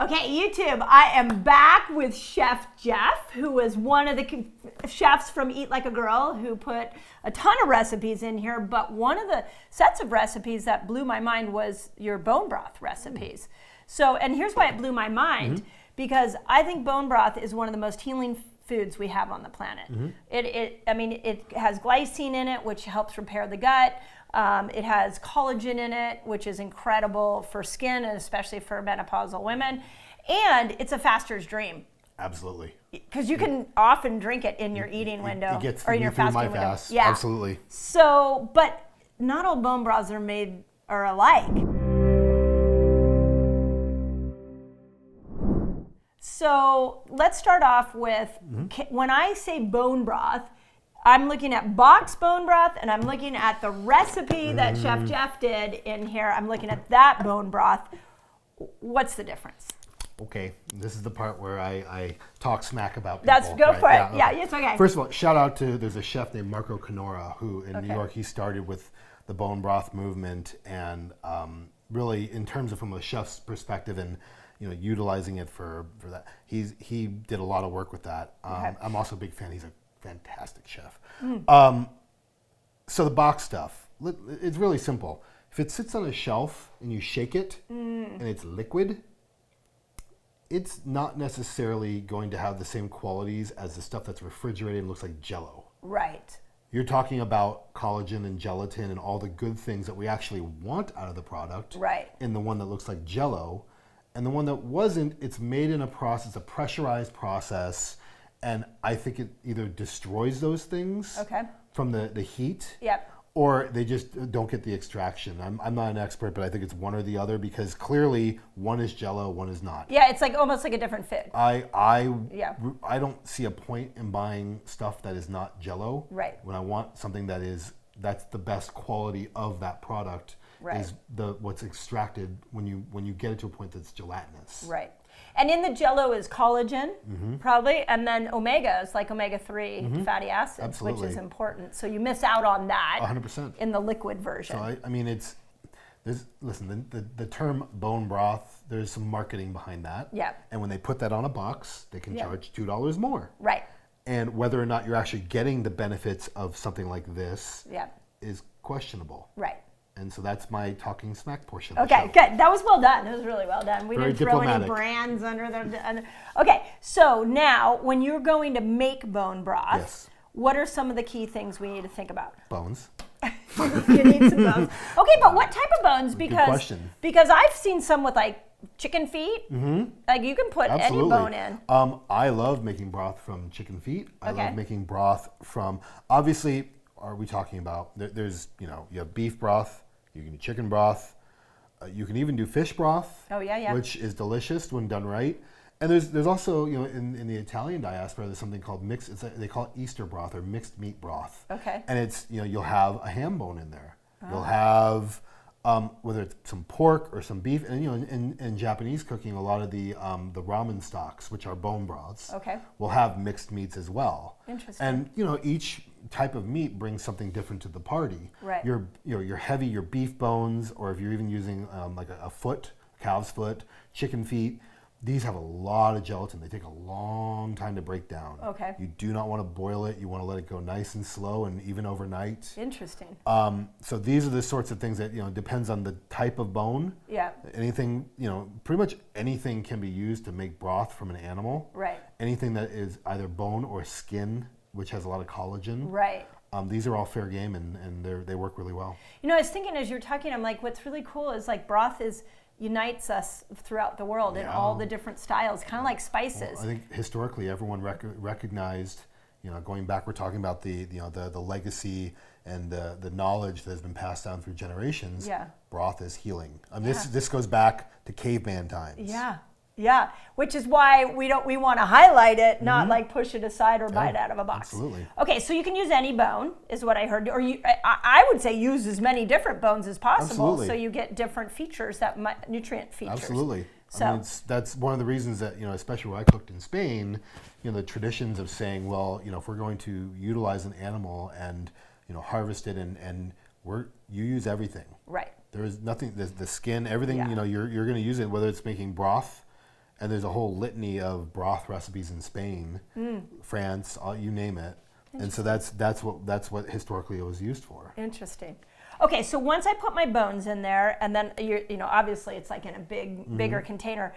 Okay, YouTube, I am back with Chef Jeff, who was one of the chefs from Eat Like a Girl who put a ton of recipes in here, but one of the sets of recipes that blew my mind was your bone broth recipes. So, and here's why it blew my mind, because I think bone broth is one of the most healing foods we have on the planet. It has glycine in it, which helps repair the gut. It has collagen in it, which is incredible for skin and especially for menopausal women. And it's a faster's dream. Absolutely. Because you can often drink it in your eating window It or in your fasting window. Fast. Yeah. Absolutely. So, but not all bone broths are alike. So let's start off with, when I say bone broth, I'm looking at box bone broth, and I'm looking at the recipe that Chef Jeff did in here. I'm looking at that bone broth. What's the difference? Okay, this is the part where I talk smack about people. Go for it. Okay. Yeah, it's okay. First of all, shout out to, there's a chef named Marco Canora who in New York, he started with the bone broth movement, and really in terms of from a chef's perspective and utilizing it for that, he did a lot of work with that. I'm also a big fan. He's a fantastic chef. So the box stuff, it's really simple. If it sits on a shelf and you shake it and it's liquid, it's not necessarily going to have the same qualities as the stuff that's refrigerated and looks like Jell-O. Right. You're talking about collagen and gelatin and all the good things that we actually want out of the product. Right. In the one that looks like Jell-O. And the one that wasn't, it's made in a process, a pressurized process. And I think it either destroys those things from the heat, or they just don't get the extraction. I'm not an expert, but I think it's one or the other, because clearly one is Jell-O, one is not. Yeah, it's like almost like a different food. I don't see a point in buying stuff that is not Jell-O. Right. When I want something that's the best quality of that product. Right. Is what's extracted when you get it to a point that's gelatinous. Right. And in the Jell-O is collagen, probably, and then omegas, like omega-3 fatty acids, which is important. So you miss out on that 100% in the liquid version. So I mean, listen, the term bone broth, there's some marketing behind that. Yeah. And when they put that on a box, they can charge $2 more. Right. And whether or not you're actually getting the benefits of something like this is questionable. Right. And so that's my talking smack portion of the show. Good. That was well done. That was really well done. We didn't throw any brands under the... Okay, so now when you're going to make bone broth, what are some of the key things we need to think about? Bones. You need some bones. Okay, but what type of bones? Good question. Because I've seen some with like chicken feet. Like you can put any bone in. I love making broth from chicken feet. I love making broth from... Obviously, are we talking about... There's, you have beef broth. You can do chicken broth. You can even do fish broth. Oh, yeah. Which is delicious when done right. And there's also, in the Italian diaspora, there's something called they call it Easter broth or mixed meat broth. Okay. And it's, you'll have a ham bone in there. You'll have, whether it's some pork or some beef. And, in Japanese cooking, a lot of the ramen stocks, which are bone broths, will have mixed meats as well. Interesting. And, each type of meat brings something different to the party. Right. Your heavy, your beef bones, or if you're even using like a foot, calf's foot, chicken feet, these have a lot of gelatin. They take a long time to break down. Okay. You do not want to boil it. You want to let it go nice and slow and even overnight. Interesting. So these are the sorts of things that, depends on the type of bone. Yeah. Anything, pretty much anything can be used to make broth from an animal. Right. Anything that is either bone or skin, which has a lot of collagen. Right. These are all fair game, and they work really well. I was thinking as you're talking, I'm like, what's really cool is like broth unites us throughout the world in all the different styles, kind of like spices. Well, I think historically everyone recognized, going back, we're talking about the legacy and the knowledge that has been passed down through generations. Yeah. Broth is healing. This goes back to caveman times. Yeah. Yeah, which is why we want to highlight it, not like push it aside or buy it out of a box. Absolutely. Okay, so you can use any bone, is what I heard, or I would say use as many different bones as possible, so you get different features, nutrient features. Absolutely. So that's one of the reasons that especially where I cooked in Spain, the traditions of saying, well, if we're going to utilize an animal and harvest it and you use everything. Right. There is nothing. The skin, everything. You're going to use it, whether it's making broth. And there's a whole litany of broth recipes in Spain, France, you name it. And so that's what historically it was used for. Interesting. Okay, so once I put my bones in there, and then obviously it's like in a bigger container.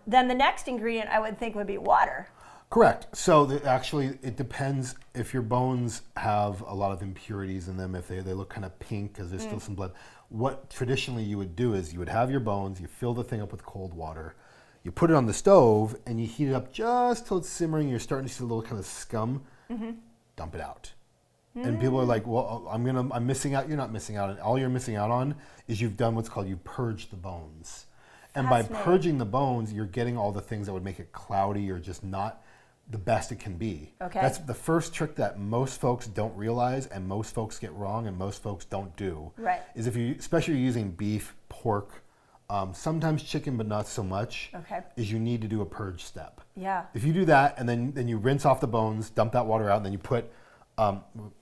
Then the next ingredient I would think would be water. Correct. So actually, it depends if your bones have a lot of impurities in them. If they look kind of pink because there's still some blood. What traditionally you would do is you would have your bones, you fill the thing up with cold water, you put it on the stove, and you heat it up just till it's simmering. You're starting to see a little kind of scum. Dump it out. And people are like, well, I'm missing out. You're not missing out. All you're missing out on is you've done what's called you purged the bones. And by purging the bones, you're getting all the things that would make it cloudy or just not the best it can be. Okay. That's the first trick that most folks don't realize and most folks get wrong and most folks don't do. Right. Is if you, especially using beef, pork, sometimes chicken, but not so much, is you need to do a purge step. Yeah. If you do that and then you rinse off the bones, dump that water out, and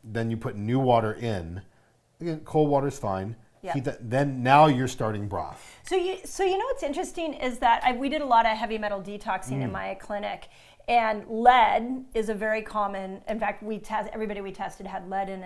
then you put new water in. Again, cold water is fine. Yeah. Heat that, then now you're starting broth. So you know what's interesting is that we did a lot of heavy metal detoxing in my clinic, and lead is a very common. In fact, everybody we tested had lead in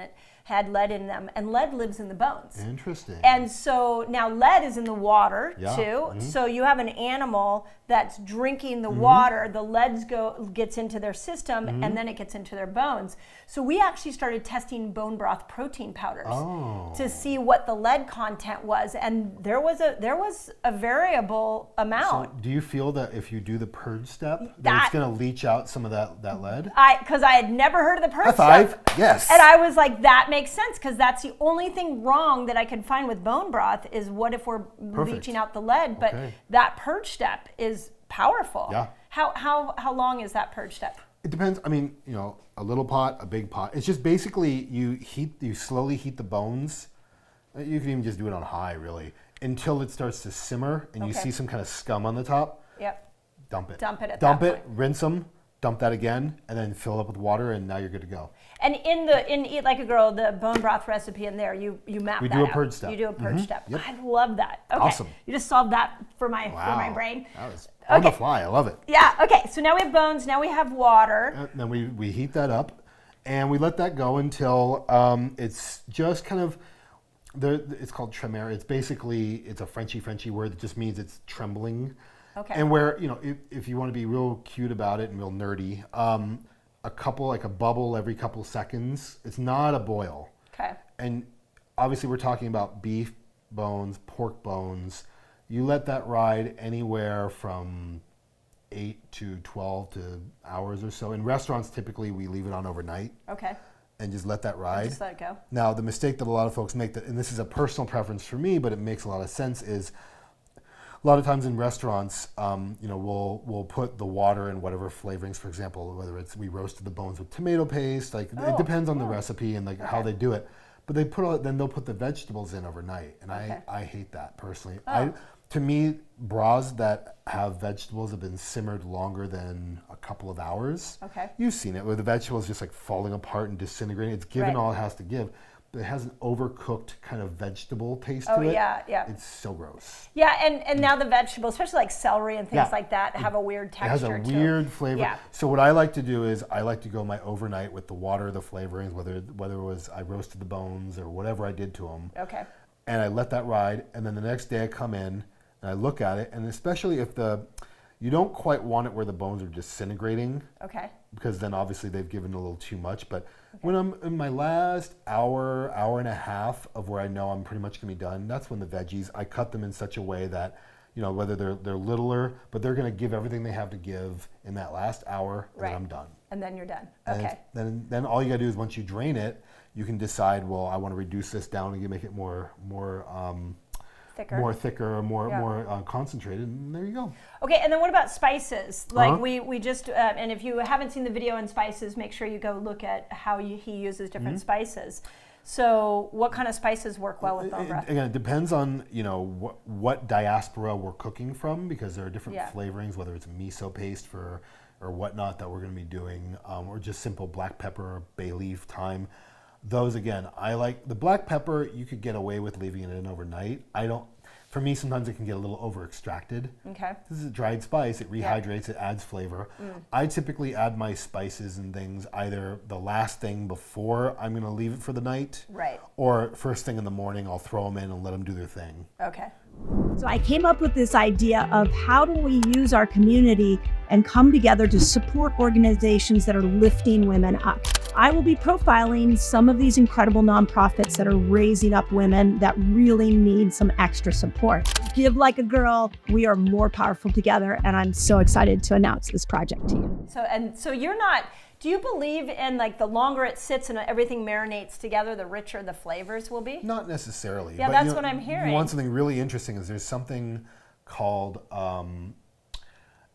them, and lead lives in the bones. Interesting. And so now lead is in the water too. Mm-hmm. So you have an animal that's drinking the water, the lead gets into their system, and then it gets into their bones. So we actually started testing bone broth protein powders to see what the lead content was, and there was a variable amount. So do you feel that if you do the purge step, that it's going to leach out some of that lead? Because I had never heard of the purge High five. step. Yes. And I was like, that makes sense, because that's the only thing wrong that I could find with bone broth is what if we're leaching out the lead, but that purge step is powerful. Yeah. How long is that purge step? It depends. I mean, a little pot, a big pot. It's just basically you slowly heat the bones. You can even just do it on high, really, until it starts to simmer and you see some kind of scum on the top. Yep. Dump it. Dump it at Dump that it, point. rinse them, dump that again, and then fill it up with water, and now you're good to go. And in Eat Like a Girl, the bone broth recipe in there, you map that out. We do a purge step. You do a purge step. Yep. I love that. Okay. Awesome. You just solved that for my brain. That was on the fly. I love it. Yeah. Okay. So now we have bones. Now we have water. And then we heat that up, and we let that go until it's just kind of. It's called tremere. It's basically a Frenchy word that just means it's trembling. Okay. And where if you want to be real cute about it and real nerdy, a bubble every couple seconds. It's not a boil. Okay. And obviously we're talking about beef bones, pork bones. You let that ride anywhere from 8 to 12 hours or so. In restaurants, typically we leave it on overnight. Okay. And just let that ride. Just let it go. Now, the mistake that a lot of folks make, and this is a personal preference for me, but it makes a lot of sense, is a lot of times in restaurants, we'll put the water in whatever flavorings, for example, whether it's we roasted the bones with tomato paste, it depends on the recipe and how they do it. But then they'll put the vegetables in overnight, and I hate that personally. To me, broths that have vegetables have been simmered longer than a couple of hours. Okay. You've seen it where the vegetables just falling apart and disintegrating. It's given all it has to give, but it has an overcooked kind of vegetable taste to it. Yeah. It's so gross. Yeah, and now the vegetables, especially like celery and things like that, have a weird texture. It has a weird flavor. Yeah. So what I like to do is I like to go my overnight with the water, the flavorings, whether it was I roasted the bones or whatever I did to them. Okay. And I let that ride, and then the next day I come in and I look at it, and especially if you don't quite want it where the bones are disintegrating. Okay. Because then obviously they've given a little too much. But when I'm in my last hour and a half of where I know I'm pretty much gonna be done, that's when the veggies, I cut them in such a way that, whether they're littler, but they're gonna give everything they have to give in that last hour, and then I'm done. And then you're done. And Okay. Then all you gotta do is once you drain it, you can decide, well, I wanna reduce this down and make it more thicker, more concentrated, and there you go. Okay, and then what about spices? Like we just, and if you haven't seen the video on spices, make sure you go look at how he uses different spices. So what kind of spices work well with bone broth? Again, it depends on what diaspora we're cooking from, because there are different flavorings, whether it's miso paste or whatnot that we're going to be doing, or just simple black pepper, bay leaf, thyme. Those, again, I like the black pepper. You could get away with leaving it in overnight. For me, sometimes it can get a little over extracted. Okay. This is a dried spice. It rehydrates. It adds flavor. I typically add my spices and things either the last thing before I'm going to leave it for the night, Right. or first thing in the morning. I'll throw them in and let them do their thing. Okay. So I came up with this idea of how do we use our community and come together to support organizations that are lifting women up. I will be profiling some of these incredible nonprofits that are raising up women that really need some extra support. Give like a girl, we are more powerful together, and I'm so excited to announce this project to you. So you're not, do you believe in like the longer it sits and everything marinates together, the richer the flavors will be? Not necessarily. Yeah, but, that's what I'm hearing. You want something really interesting is there's something called,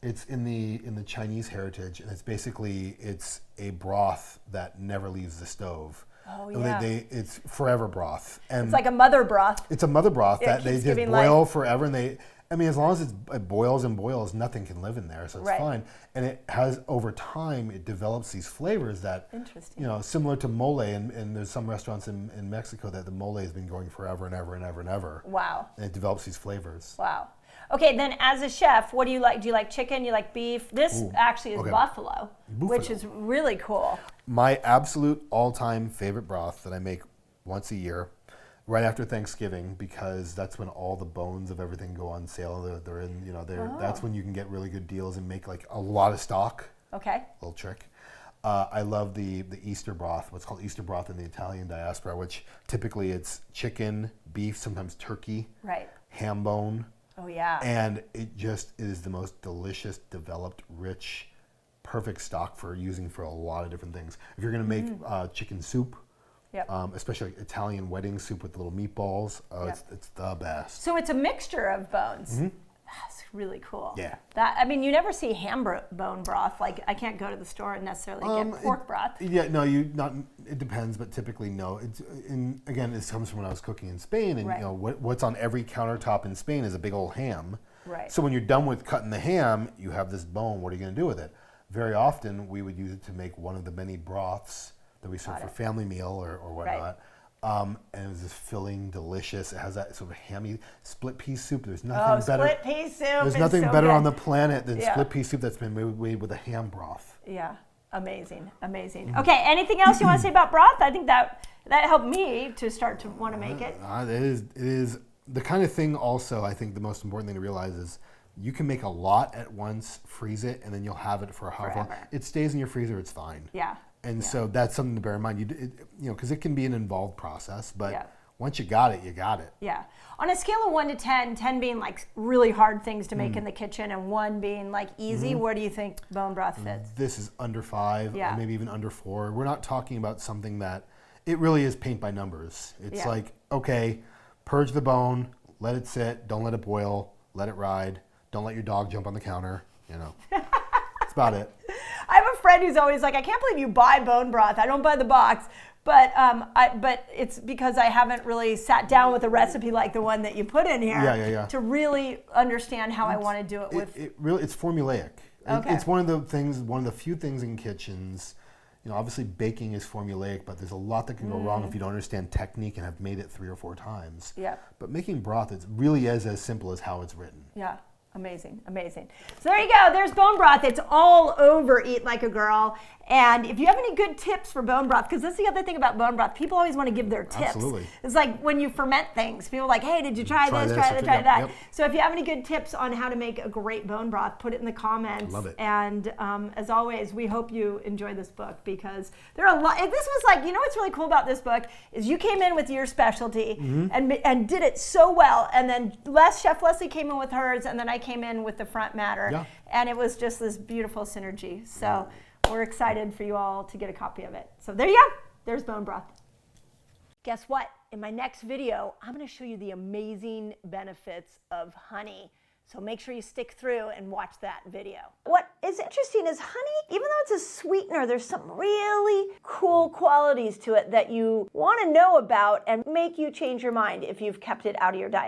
it's in the Chinese heritage, and it's a broth that never leaves the stove. Oh, And yeah. it's forever broth. And It's like a mother broth. it's a mother broth Yeah, that it they keeps just giving boil life. forever, and as long as it boils and boils, nothing can live in there, so it's Right. fine. And it has, over time, it develops these flavors that, Interesting. similar to mole, and there's some restaurants in Mexico that the mole has been going forever and ever and ever and ever. Wow. And it develops these flavors. Wow. Okay, then as a chef, what do you like? Do you like chicken? You like beef? This actually is okay. buffalo, which is really cool. My absolute all-time favorite broth that I make once a year, right after Thanksgiving, because that's when all the bones of everything go on sale. They're in, that's when you can get really good deals and make like a lot of stock. Okay. Little trick. I love the Easter broth, what's called Easter broth in the Italian diaspora, which typically it's chicken, beef, sometimes turkey, Right. ham bone. Oh, yeah. And it just is the most delicious, developed, rich, perfect stock for using for a lot of different things. If you're going to make chicken soup, Yep. especially like Italian wedding soup with little meatballs, it's the best. So it's a mixture of bones. That's really cool. Yeah. You never see bone broth. Like, I can't go to the store and necessarily get pork broth. Yeah, no, it depends, but typically no. Again, this comes from when I was cooking in Spain, and Right. what's on every countertop in Spain is a big old ham. Right. So when you're done with cutting the ham, you have this bone. What are you going to do with it? Very often, we would use it to make one of the many broths that we serve for family meal or whatnot. And it was just filling, delicious. It has that sort of hammy split pea soup. There's nothing better. Split pea soup. There's is nothing so better good. on the planet than Yeah. split pea soup that's been made with a ham broth. Yeah, amazing, amazing. Okay, anything else you want to say about broth? I think that helped me to start to want to make it. It is the kind of thing. Also, I think the most important thing to realize is you can make a lot at once, freeze it, and then you'll have it for however long. Forever. It stays in your freezer. It's fine. Yeah. And so that's something to bear in mind. Because it can be an involved process, but Yeah. once you got it, you got it. Yeah. On a scale of 1 to 10, 10 being like really hard things to make in the kitchen and 1 being like easy, where do you think bone broth fits? This is under 5, Yeah. or maybe even under 4. We're not talking about something that, it really is paint by numbers. It's Yeah. like, okay, purge the bone, let it sit, don't let it boil, let it ride, don't let your dog jump on the counter, That's about it. I have a friend who's always like, I can't believe you buy bone broth. I don't buy the box. But but it's because I haven't really sat down with a recipe like the one that you put in here Yeah. to really understand how I want to do it with. It's formulaic. Okay. It's one of the few things in kitchens. Obviously baking is formulaic, but there's a lot that can go wrong if you don't understand technique and have made it 3 or 4 times. Yeah. But making broth, it really is as simple as how it's written. Yeah. Amazing, amazing. So there you go. There's bone broth. It's all over Eat Like a Girl. And if you have any good tips for bone broth, because that's the other thing about bone broth, people always want to give their tips. Absolutely. It's like when you ferment things, people are like, hey, did you try this, this, try that? yep. So if you have any good tips on how to make a great bone broth, put it in the comments. Love it. And as always, we hope you enjoy this book, because there are a lot. This was like, what's really cool about this book is you came in with your specialty and did it so well. And then Chef Leslie came in with hers, and then I came in with the front matter. Yeah. And it was just this beautiful synergy. So we're excited for you all to get a copy of it. So there you go. There's bone broth. Guess what? In my next video, I'm going to show you the amazing benefits of honey. So make sure you stick through and watch that video. What is interesting is honey, even though it's a sweetener, there's some really cool qualities to it that you want to know about and make you change your mind if you've kept it out of your diet.